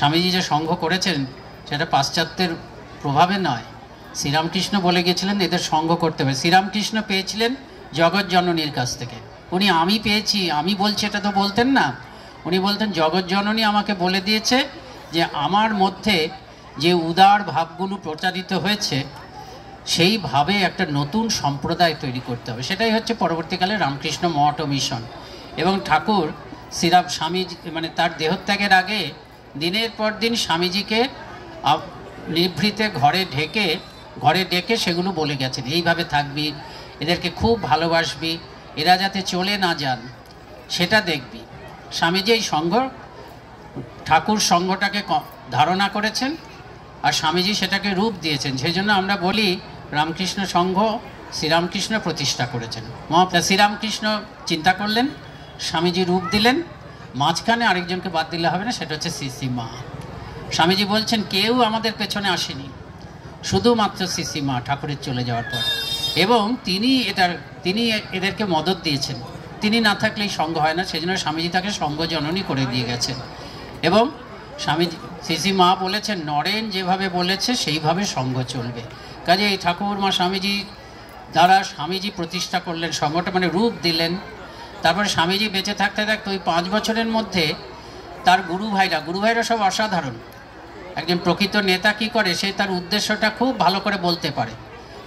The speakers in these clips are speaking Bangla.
স্বামীজি যে সঙ্ঘ করেছেন সেটা পাশ্চাত্যের প্রভাবে নয়। শ্রীরামকৃষ্ণ বলে গেছিলেন এদের সঙ্ঘ করতে হবে। শ্রীরামকৃষ্ণ পেয়েছিলেন জগৎ জননীর কাছ থেকে। উনি আমি পেয়েছি আমি বলছি এটা তো বলতেন না, উনি বলতেন জগৎ জননী আমাকে বলে দিয়েছে যে আমার মধ্যে যে উদার ভাবগুলো প্রচারিত হয়েছে সেইভাবে একটা নতুন সম্প্রদায় তৈরি করতে হবে। সেটাই হচ্ছে পরবর্তীকালে রামকৃষ্ণ মঠ ও মিশন। এবং ঠাকুর শ্রীরাম স্বামীজি মানে তার দেহত্যাগের আগে দিনের পর দিন স্বামীজিকে নিভৃতে ঘরে ডেকে সেগুলো বলে গেছেন, এইভাবে থাকবি, এদেরকে খুব ভালোবাসবি, এরা যাতে চলে না যান সেটা দেখবি। স্বামীজি এই সংঘ ঠাকুর সংঘটাকে ধারণা করেছেন আর স্বামীজি সেটাকে রূপ দিয়েছেন। সেই জন্য আমরা বলি রামকৃষ্ণ সংঘ শ্রীরামকৃষ্ণ প্রতিষ্ঠা করেছেন। শ্রীরামকৃষ্ণ চিন্তা করলেন, স্বামীজি রূপ দিলেন, মাঝখানে আরেকজনকে বাদ দিলে হবে না, সেটা হচ্ছে শ্রী মা। স্বামীজি বলছেন কেউ আমাদের পেছনে আসেনি, শুধুমাত্র শ্রী মা ঠাকুরের চলে যাওয়ার পর। এবং তিনি এদেরকে মদত দিয়েছেন, তিনি না থাকলে এই সঙ্ঘ হয় না। সেই জন্য স্বামীজি তাকে সঙ্ঘ জননী করে দিয়ে গেছেন। এবং স্বামীজি শ্রী মা বলেছেন নরেন যেভাবে বলেছে সেইভাবে সঙ্ঘ চলবে। কাজে এই ঠাকুর মা স্বামীজি দ্বারা স্বামীজি প্রতিষ্ঠা করলেন সঙ্ঘটা, মানে রূপ দিলেন। তারপরে স্বামীজি বেঁচে থাকতে থাকতে ওই 5 বছরের মধ্যে তার গুরু ভাইরা সব অসাধারণ। একজন প্রকৃত নেতা কি করে, সে তার উদ্দেশ্যটা খুব ভালো করে বলতে পারে,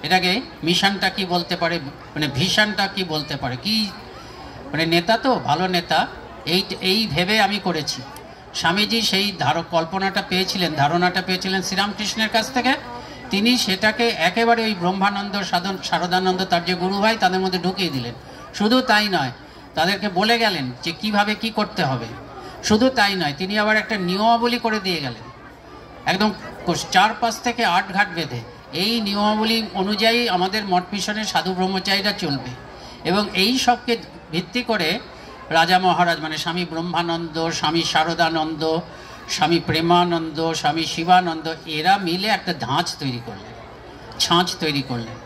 এটাকে মিশনটা কি বলতে পারে, মানে ভিশনটা কি বলতে পারে, কি মানে নেতা তো ভালো নেতা এই ভেবে আমি করেছি। স্বামীজি সেই ধারণাটা পেয়েছিলেন শ্রীরামকৃষ্ণের কাছ থেকে। তিনি সেটাকে একেবারে ওই ব্রহ্মানন্দ শারদানন্দ তার যে গুরু ভাই তাদের মধ্যে ঢুকিয়ে দিলেন। শুধু তাই নয়, তাদেরকে বলে গেলেন যে কিভাবে কি করতে হবে। শুধু তাই নয়, তিনি আবার একটা নিয়মাবলী করে দিয়ে গেলেন, একদম 4-5 থেকে 8 ঘাট বেঁধে এই নিয়মাবলী অনুযায়ী আমাদের মঠ মিশনের সাধু ব্রহ্মচারীরা চলবে। এবং এই সবকে ভিত্তি করে রাজা মহারাজ মানে স্বামী ব্রহ্মানন্দ, স্বামী শারদানন্দ, স্বামী প্রেমানন্দ, স্বামী শিবানন্দ এরা মিলে একটা ছাঁচ তৈরি করলেন।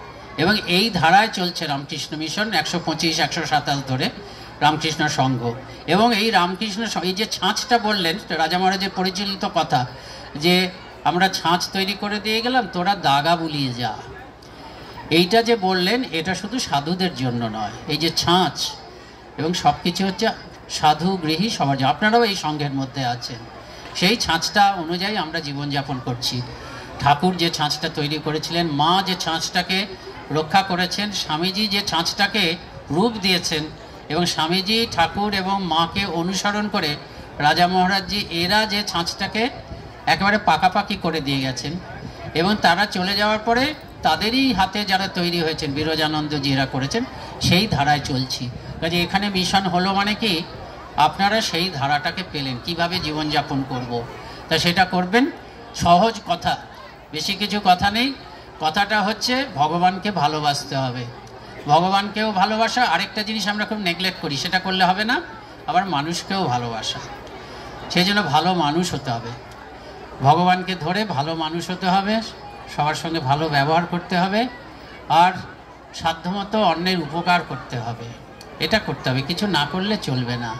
এবং এই ধারায় চলছে রামকৃষ্ণ মিশন 125-127 ধরে রামকৃষ্ণ সংঘ। এবং এই রামকৃষ্ণ এই যে ছাঁচটা বললেন, রাজা মহারাজের পরিচালিত কথা যে আমরা ছাঁচ তৈরি করে দিয়ে গেলাম, তোরা দাগা বুলিয়ে যা, এইটা যে বললেন এটা শুধু সাধুদের জন্য নয়, এই যে ছাঁচ এবং সব কিছু হচ্ছে সাধু গৃহী সমাজ, আপনারাও এই সংঘের মধ্যে আছেন। সেই ছাঁচটা অনুযায়ী আমরা জীবনযাপন করছি। ঠাকুর যে ছাঁচটা তৈরি করেছিলেন, মা যে ছাঁচটাকে রক্ষা করেছেন, স্বামীজি যে ছাঁচটাকে রূপ দিয়েছেন, এবং স্বামীজি ঠাকুর এবং মাকে অনুসরণ করে রাজা মহারাজজি এরা যে ছাঁচটাকে একেবারে পাকাপাকি করে দিয়ে গেছেন। এবং তারা চলে যাওয়ার পরে তাদেরই হাতে যারা তৈরি হয়েছেন বিরজানন্দজি এরা করেছেন, সেই ধারায় চলছি। কাজে এখানে মিশন হলো মানে কি আপনারা সেই ধারাটাকে পেলেন, কিভাবে জীবনযাপন করব। তা সেটা করবেন। সহজ কথা, বেশি কিছু কথা নেই। কথাটা হচ্ছে ভগবানকে ভালোবাসতে হবে, ভগবানকেও ভালোবাসা। আরেকটা জিনিস আমরা খুব নেগলেক্ট করি, সেটা করলে হবে না, আবার মানুষকেও ভালোবাসা। সেই জন্য ভালো মানুষ হতে হবে, ভগবানকে ধরে ভালো মানুষ হতে হবে, সবার সঙ্গে ভালো ব্যবহার করতে হবে, আর সাধ্যমতো অন্যের উপকার করতে হবে। এটা করতে হবে, কিছু না করলে চলবে না।